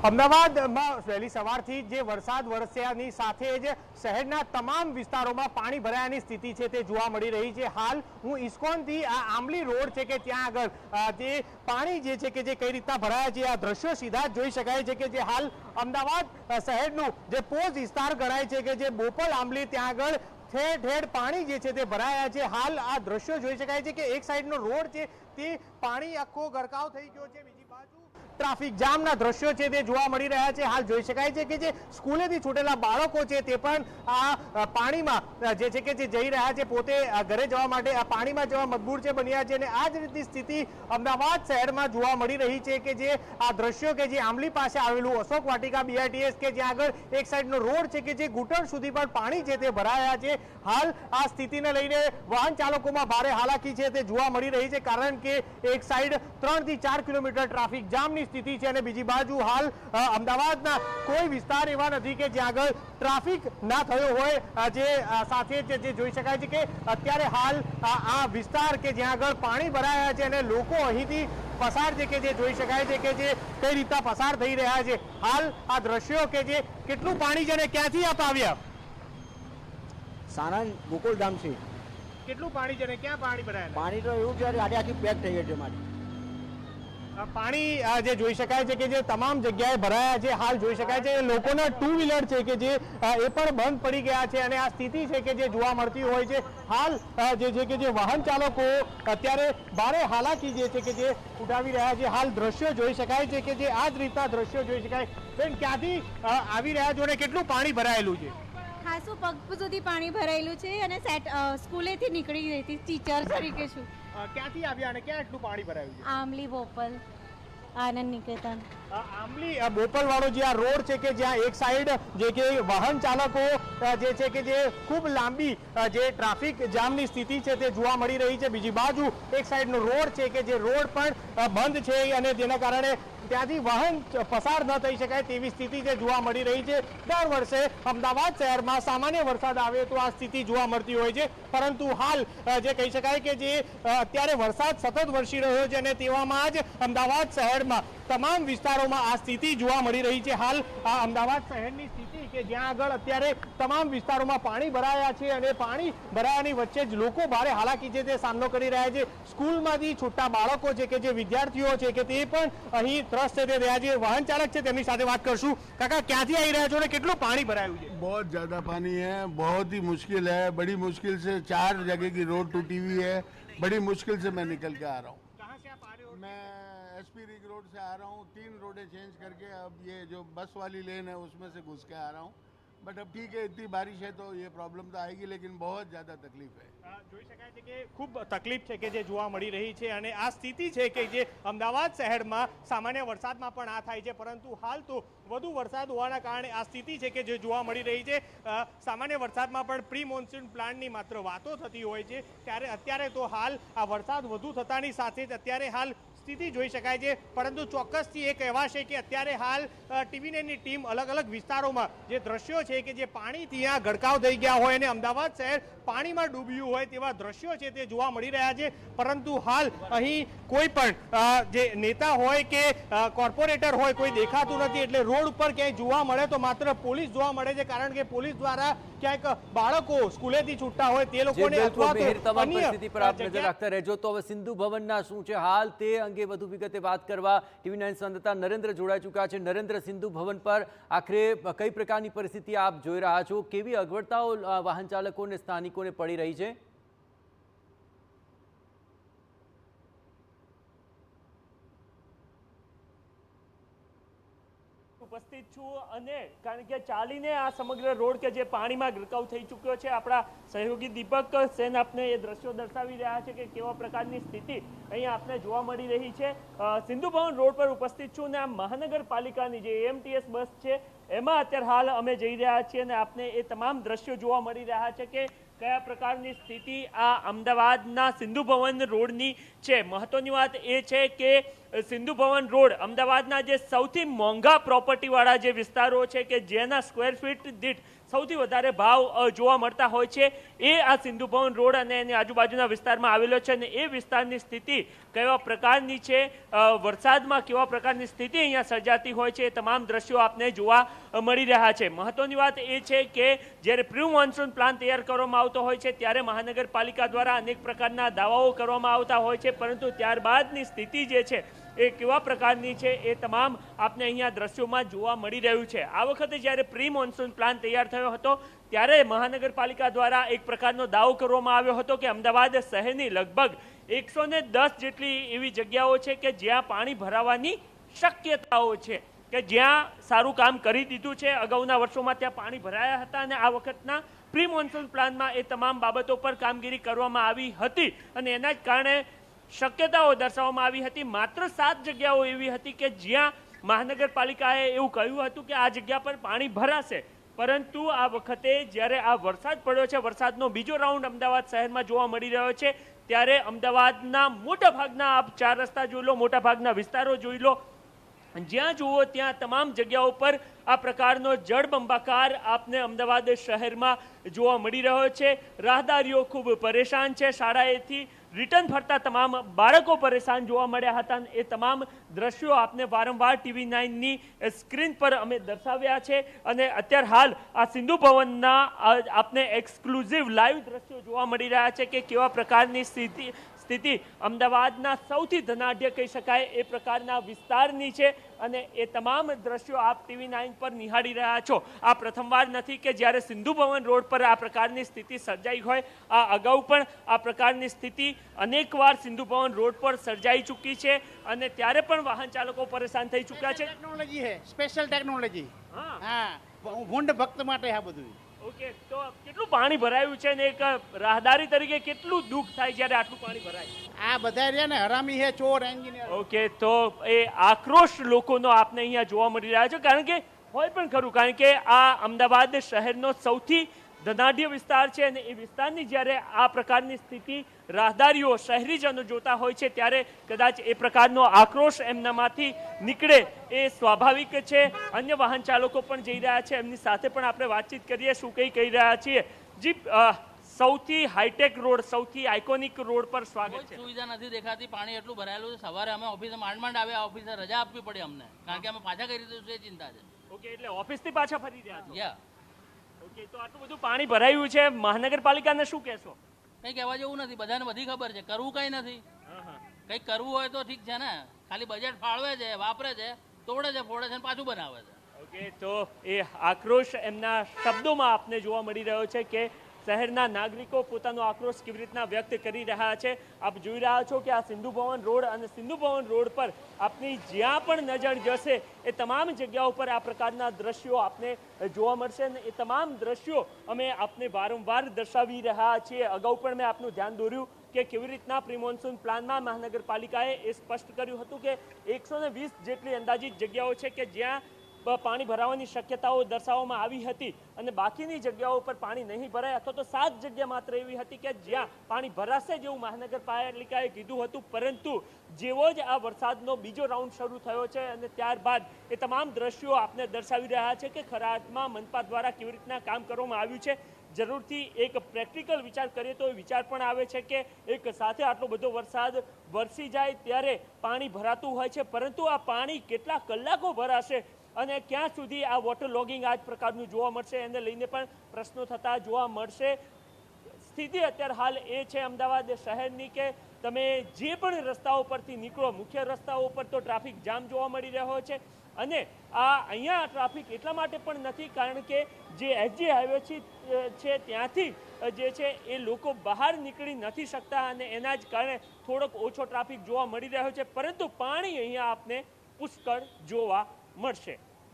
અમદાવાદમાં વહેલી સવારથી જે વરસાદ વરસ્યાની સાથે જ શહેરના તમામ વિસ્તારોમાં પાણી ભરાયાની સ્થિતિ છે તે જોવા મળી રહી છે। હાલ હું ઇસ્કોનથી આ આંબલી રોડ છે કે ત્યાં આગળ જે પાણી જે છે કે જે કઈ રીતના ભરાયા છે આ દ્રશ્યો સીધા જ જોઈ શકાય છે કે જે હાલ અમદાવાદ શહેરનું જે પોઝ વિસ્તાર ગણાય છે કે જે બોપલ આંબલી ત્યાં આગળ ઠેર ઠેર પાણી જે છે તે ભરાયા છે। હાલ આ દ્રશ્યો જોઈ શકાય છે કે એક સાઈડનો રોડ છે તે પાણી આખો ગરકાવ થઈ ગયો છે, બીજી બાજુ ટ્રાફિક જામના દ્રશ્યો છે તે જોવા મળી રહ્યા છે। હાલ જોઈ શકાય છે કે જે સ્કૂલેથી છૂટેલા બાળકો છે તે પણ આ પાણીમાં જે છે કે જે જઈ રહ્યા છે, પોતે ઘરે જવા માટે આ પાણીમાં જવા મજબૂર છે બન્યા છે અને આ જ રીતની સ્થિતિ અમદાવાદ શહેરમાં જોવા મળી રહી છે કે જે આ દ્રશ્યો કે જે આંબલી પાસે આવેલું અશોક વાટિકા BRTS કે જ્યાં આગળ એક સાઈડનો રોડ છે કે જે ઘૂંટણ સુધી પણ પાણી છે તે ભરાયા છે। હાલ આ સ્થિતિને લઈને વાહન ચાલકોમાં ભારે હાલાકી છે તે જોવા મળી રહી છે, કારણ કે એક સાઈડ 3 થી 4 કિલોમીટર ટ્રાફિક જામની સ્થિતિ છે અને બીજી બાજુ હાલ અમદાવાદના કોઈ વિસ્તાર એવા નથી કે જ્યાં આગળ ટ્રાફિક ના થયો હોય। જે સાથે જે જોઈ શકાય છે કે અત્યારે હાલ આ વિસ્તાર કે જ્યાં આગળ પાણી ભરાયા છે અને લોકો અહીંથી પસાર છે કે જે જોઈ શકાય છે કે જે કઈ રીતના પસાર થઈ રહ્યા છે। હાલ આ દ્રશ્યો કે જે કેટલું પાણી છે અને ક્યાંથી આપ આવ્યા? સાણંદ ગોકુલધામથી। કેટલું પાણી છે અને ક્યાં પાણી ભરાયા? પાણી તો એવું છે આડી આખી પેક થઈ ગઈ છે મારી। પાણી જે જોઈ શકાય છે કે જે તમામ જગ્યાએ ભરાયા છે। હાલ જોઈ શકાય છે લોકોના 2 વ્હીલર છે કે જે એ પણ બંધ પડી ગયા છે અને આ સ્થિતિ છે કે જે જોવા મળતી હોય છે। હાલ જે છે કે જે વાહન ચાલકો અત્યારે ભારે હાલાકી જે છે કે જે ઉઠાવી રહ્યા છે। હાલ દ્રશ્યો જોઈ શકાય છે કે જે આ જ રીતના દ્રશ્યો જોઈ શકાય। બેન, ક્યાંથી આવી રહ્યા છો અને કેટલું પાણી ભરાયેલું છે? ખાસું પગ સુધી પાણી ભરાયેલું છે અને સ્કૂલેથી નીકળી ગઈ હતી, ટીચર તરીકે છું। ક્યાંથી આવ્યા અને ક્યાં એટલું પાણી ભરાયું છે? આંબલી બોપલ આનંદ નિકેતન। આંબલી બોપલ વાળો જે આ રોડ છે કે જ્યાં એક સાઈડ જે કે વાહન ચાલકો જે છે કે જે ખૂબ લાંબી જે ટ્રાફિક જામની સ્થિતિ છે તે જોવા મળી રહી છે, બીજી બાજુ એક સાઈડનો રોડ છે કે જે રોડ પણ બંધ છે અને જેના કારણે ત્યાંથી વાહન પસાર ન થઈ શકાય તેવી સ્થિતિ જે જોવા મળી રહી છે। દર વર્ષે અમદાવાદ શહેરમાં સામાન્ય વરસાદ આવે તો આ સ્થિતિ જોવા મળતી હોય છે, પરંતુ હાલ જે કહી શકાય કે જે અત્યારે વરસાદ સતત વરસી રહ્યો છે અને તેવામાં જ અમદાવાદ શહેરમાં તમામ વિસ્તારોમાં આ સ્થિતિ જોવા મળી રહી છે। હાલ આ અમદાવાદ શહેરની સ્થિતિ કે જ્યાં આગળ અત્યારે તમામ વિસ્તારોમાં પાણી ભરાયા છે અને પાણી ભરાયાની વચ્ચે જ લોકો ભારે હાલાકી છે તે સામનો કરી રહ્યા છે। સ્કૂલમાંથી છૂટા બાળકો છે કે જે વિદ્યાર્થીઓ છે કે તે પણ અહીં ત્રસ્ત છે તે રહ્યા છે। વાહન ચાલક છે તેમની સાથે વાત કરશું। કાકા, ક્યાંથી આવી રહ્યા છો અને કેટલું પાણી ભરાયું છે? बहुत ज़्यादा पानी है, बहुत ही मुश्किल है, बड़ी मुश्किल से 4 जगह की रोड टूटी हुई है, बड़ी मुश्किल से मैं निकल के आ रहा हूँ। कहाँ से आप आ रहे हो? मैं SP रिंग रोड से आ रहा हूँ, 3 रोडें चेंज करके अब ये जो बस वाली लेन है उसमें से घुस के आ रहा हूँ। बट अब ठीक है, इतनी बारिश है तो ये प्रॉब्लम तो आएगी, लेकिन बहुत ज़्यादा तकलीफ है। જોઈ શકાય છે કે ખૂબ તકલીફ છે કે જે જોવા મળી રહી છે અને આ સ્થિતિ છે કે જે અમદાવાદ શહેરમાં સામાન્ય વરસાદમાં પણ આ થાય છે, પરંતુ હાલ તો વધુ વરસાદ હોવાના કારણે આ સ્થિતિ છે કે જે જોવા મળી રહી છે। સામાન્ય વરસાદમાં પણ પ્રી મોન્સૂન પ્લાનની માત્ર વાતો થતી હોય છે, ત્યારે અત્યારે તો હાલ આ વરસાદ વધુ થતાની સાથે જ અત્યારે હાલ સ્થિતિ જોઈ શકાય છે, પરંતુ ચોક્કસથી એ કહેવાશે કે અત્યારે હાલ ટીવી9ની ટીમ અલગ અલગ વિસ્તારોમાં જે દ્રશ્યો છે કે જે પાણીથી આ ગડકાવ થઈ ગયા હોય અને અમદાવાદ શહેર પાણીમાં ડૂબ્યું હોય તેવા દ્રશ્યો છે તે જોવા મળી રહ્યા છે, પરંતુ હાલ અહીં કોઈ પણ જે નેતા હોય કે કોર્પોરેટર હોય કોઈ દેખાતું નથી। એટલે રોડ ઉપર ક્યાંય જોવા મળે તો માત્ર પોલીસ જોવા મળે છે, કારણ કે પોલીસ દ્વારા ક્યાંક બાળકો સ્કૂલેથી છૂટતા હોય તે લોકોને અથવા તો પરિસ્થિતિ પર આપ નજર રાખતા રહેજો। તો હવે સિંધુ ભવનના શું છે હાલ તે અંગે વધુ વિગતે વાત કરવા ટીવી9 સંવાદદાતા નરેન્દ્ર જોડાઈ ચૂક્યા છે। નરેન્દ્ર, સિંધુ ભવન પર આખરે કઈ પ્રકારની પરિસ્થિતિ આપ જોઈ રહ્યા છો? કેવી અગવડતાઓ વાહન ચાલકોને સ્થાનિકોને પડી રહી છે? ઉપસ્થિત છું અને કારણ કે ચાલીને આ સમગ્ર રોડ કે જે પાણીમાં ગરકાવ થઈ ચૂક્યો છે, આપણા સહયોગી દીપક સેન આપને એ દ્રશ્યો દર્શાવી રહ્યા છે કે કેવા પ્રકારની સ્થિતિ અહીંયા આપને જોવા મળી રહી છે। સિંધુ ભવન રોડ પર ઉપસ્થિત છું અને આ મહાનગરપાલિકાની જે AMTS બસ છે એમાં અત્યારે હાલ અમે જઈ રહ્યા છીએ અને આપને એ તમામ દ્રશ્યો જોવા મળી રહ્યા છે કે કયા પ્રકારની સ્થિતિ આ અમદાવાદના સિંધુ ભવન રોડની છે। મહત્વની વાત એ છે કે સિંધુ ભવન રોડ અમદાવાદના જે સૌથી મોંઘા પ્રોપર્ટીવાળા જે વિસ્તારો છે કે જેના સ્ક્વેર ફીટ દીઠ સૌથી વધારે ભાવ જોવા મળતા હોય છે એ આ સિંધુ ભવન રોડ અને એની આજુબાજુના વિસ્તારમાં આવેલો છે અને એ વિસ્તારની સ્થિતિ કેવા પ્રકારની છે, વરસાદમાં કેવા પ્રકારની સ્થિતિ અહીંયા સર્જાતી હોય છે, એ તમામ દ્રશ્યો આપને જોવા મળી રહ્યા છે. મહત્વની વાત એ છે કે જ્યારે પ્રી મોન્સૂન પ્લાન તૈયાર કરવામાં આવતો હોય છે ત્યારે મહાનગરપાલિકા દ્વારા અનેક પ્રકારના દાવાઓ કરવામાં આવતા હોય છે, પરંતુ ત્યારબાદની સ્થિતિ જે છે એ કેવા પ્રકારની છે એ તમામ આપને અહીંયા દ્રશ્યોમાં જોવા મળી રહ્યું છે. આ વખતે જ્યારે પ્રી મોન્સૂન પ્લાન તૈયાર થયો હતો ત્યારે મહાનગરપાલિકા દ્વારા એક પ્રકારનો દાવો કરવામાં આવ્યો હતો કે અમદાવાદ શહેરની લગભગ 110 જેટલી એવી જગ્યાઓ છે કે જ્યાં પાણી ભરાવાની શક્યતાઓ છે, કે જ્યાં સારું કામ કરી દીધું છે. અગાઉના વર્ષોમાં ત્યાં પાણી ભરાયા હતા અને આ વખતના પ્રી મોન્સૂન પ્લાનમાં એ તમામ બાબતો પર કામગીરી કરવામાં આવી હતી અને એના જ કારણે શક્યતાઓ દર્શાવવામાં આવી હતી. માત્ર 7 જગ્યાઓ એવી હતી કે જ્યાં મહાનગરપાલિકાએ એવું કહ્યું હતું કે આ જગ્યા પર પાણી ભરાશે, પરંતુ આ વખતે જ્યારે આ વરસાદ પડ્યો છે, વરસાદનો બીજો રાઉન્ડ અમદાવાદ શહેરમાં જોવા મળી રહ્યો છે, ત્યારે અમદાવાદના મોટા ભાગના આપ 4 રસ્તા જોઈ લો, મોટા ભાગના વિસ્તારો જોઈ લો, જ્યાં જુઓ ત્યાં તમામ જગ્યાઓ પર આ પ્રકારનો જળબંબાકાર આપને અમદાવાદ શહેરમાં જોવા મળી રહ્યો છે. રાહદારીઓ ખૂબ પરેશાન છે, શાળાએથી રિટર્ન ફરતા તમામ બાળકો પરેશાન જોવા મળ્યા હતા. એ તમામ દ્રશ્યો આપને વારંવાર TV9ની સ્ક્રીન પર અમે દર્શાવ્યા છે અને અત્યારે હાલ આ સિંધુ ભવનના આપને એક્સક્લુઝિવ લાઈવ દ્રશ્યો જોવા મળી રહ્યા છે કે કેવા પ્રકારની સ્થિતિ અમદાવાદના સૌથી ધનાઢ્ય કહી શકાય એ પ્રકારના વિસ્તારની છે અને એ તમામ દ્રશ્યો આપ TV9 પર નિહાળી રહ્યા છો. આ પ્રથમવાર નથી કે જ્યારે સિંધુ ભવન રોડ પર આ પ્રકારની સ્થિતિ સર્જાઈ હોય. આ અગાઉ પણ આ પ્રકારની સ્થિતિ અનેકવાર સિંધુ ભવન રોડ પર સર્જાઈ ચૂકી છે અને ત્યારે પણ વાહન ચાલકો પરેશાન થઈ ચૂક્યા છે. ટેકનોલોજી છે, સ્પેશિયલ ટેકનોલોજી. હા, ભૂંડ ભક્ત માટે આ બધું. ઓકે, તો કેટલું પાણી ભરાયું છે ને એક રાહદારી તરીકે કેટલું દુઃખ થાય જ્યારે આટલું પાણી ભરાય? આ બધા રહ્યા ને હરામી છે, ચોર, એન્જિનિયર. ઓકે, તો એ આક્રોશ લોકોનો આપને અહીંયા જોવા મળી રહ્યા છે, કારણ કે હોય પણ ખરું, કારણ કે આ અમદાવાદ શહેરનો સૌથી ધનાઢ્ય વિસ્તાર છે અને એ વિસ્તારની જ્યારે આ પ્રકારની સ્થિતિ રાહદારીઓ શહેરીજનો જોતા હોય છે ત્યારે કદાચ એ પ્રકારનો આક્રોશ એમનામાંથી નીકળે એ સ્વાભાવિક છે. અન્ય વાહન ચાલકો પણ જઈ રહ્યા છે, એમની સાથે પણ આપણે વાતચીત કરીએ, શું કહી રહ્યા છીએ. જી, સૌથી હાઈટેક રોડ, સૌથી આઇકોનિક રોડ પર સ્વાગત છે. સુવિધા નથી દેખાતી, પાણી એટલું ભરાયેલું છે. સવારે અમે ઓફિસે માંડ આવ્યા, ઓફિસે રજા આપવી પડી અમને, કારણ કે અમે પાછા કરી દીધું છે, ચિંતા છે. ઓકે, એટલે ઓફિસથી પાછા ફરી રહ્યા છો? યા. ઓકે, તો આટલું બધું પાણી ભરાયું છે, મહાનગરપાલિકાને શું કહેશો? કંઈ કહેવા જેવું નથી, બધાને બધી ખબર છે, કરવું કંઈ નથી. કંઈક કરવું હોય તો ઠીક છે ને, ખાલી બજેટ ફાળવે છે, વાપરે છે, તોડે છે, ફોડે છે અને પાછું બનાવે છે. ઓકે, તો એ આક્રોશ એમના શબ્દોમાં આપને જોવા મળી રહ્યો છે કે શહેરના નાગરિકો પોતાનો આક્રોશ કેવી રીતના વ્યક્ત કરી રહ્યા છે. આપ જોઈ રહ્યા છો કે આ સિંધુ ભવન રોડ અને સિંધુ ભવન રોડ પર આપની જ્યાં પણ નજર જશે એ તમામ જગ્યાઓ પર આ પ્રકારના દ્રશ્યો આપને જોવા મળશે અને એ તમામ દ્રશ્યો અમે આપને વારંવાર દર્શાવી રહ્યા છીએ. અગાઉ પણ મેં આપનું ધ્યાન દોર્યું કે કેવી રીતના પ્રી મોન્સૂન પ્લાનમાં મહાનગરપાલિકાએ એ સ્પષ્ટ કર્યું હતું કે 120 જેટલી અંદાજિત જગ્યાઓ છે કે જ્યાં પાણી ભરાવાની શક્યતાઓ દર્શાવવામાં આવી હતી અને બાકીની જગ્યાઓ પર પાણી નહીં ભરાય, અથવા તો 7 જગ્યા માત્ર એવી હતી કે જ્યાં પાણી ભરાશે જેવું મહાનગરપાલિકાએ કીધું હતું. પરંતુ જેવો જ આ વરસાદનો બીજો રાઉન્ડ શરૂ થયો છે અને ત્યારબાદ એ તમામ દ્રશ્યો આપને દર્શાવી રહ્યા છે કે ખરા અર્થમાં મનપા દ્વારા કેવી રીતના કામ કરવામાં આવ્યું છે. જરૂરથી એક પ્રેક્ટિકલ વિચાર કરીએ તો એ વિચાર પણ આવે છે કે એક સાથે આટલો બધો વરસાદ વરસી જાય ત્યારે પાણી ભરાતું હોય છે, પરંતુ આ પાણી કેટલા કલાકો ભરાશે અને ક્યાં સુધી આ વોટર લોગિંગ આ જ પ્રકારનું જોવા મળશે, એને લઈને પણ પ્રશ્નો થતા જોવા મળશે. સ્થિતિ અત્યારે હાલ એ છે અમદાવાદ શહેરની કે તમે જે પણ રસ્તાઓ પરથી નીકળો, મુખ્ય રસ્તાઓ પર તો ટ્રાફિક જામ જોવા મળી રહ્યો છે અને અહીંયા ટ્રાફિક એટલા માટે પણ નથી કારણ કે જે એસજી હાઈવે છે ત્યાંથી જે છે એ લોકો બહાર નીકળી નથી શકતા અને એના જ કારણે થોડોક ઓછો ટ્રાફિક જોવા મળી રહ્યો છે, પરંતુ પાણી અહીંયા આપને પુષ્કળ જોવા મળશે.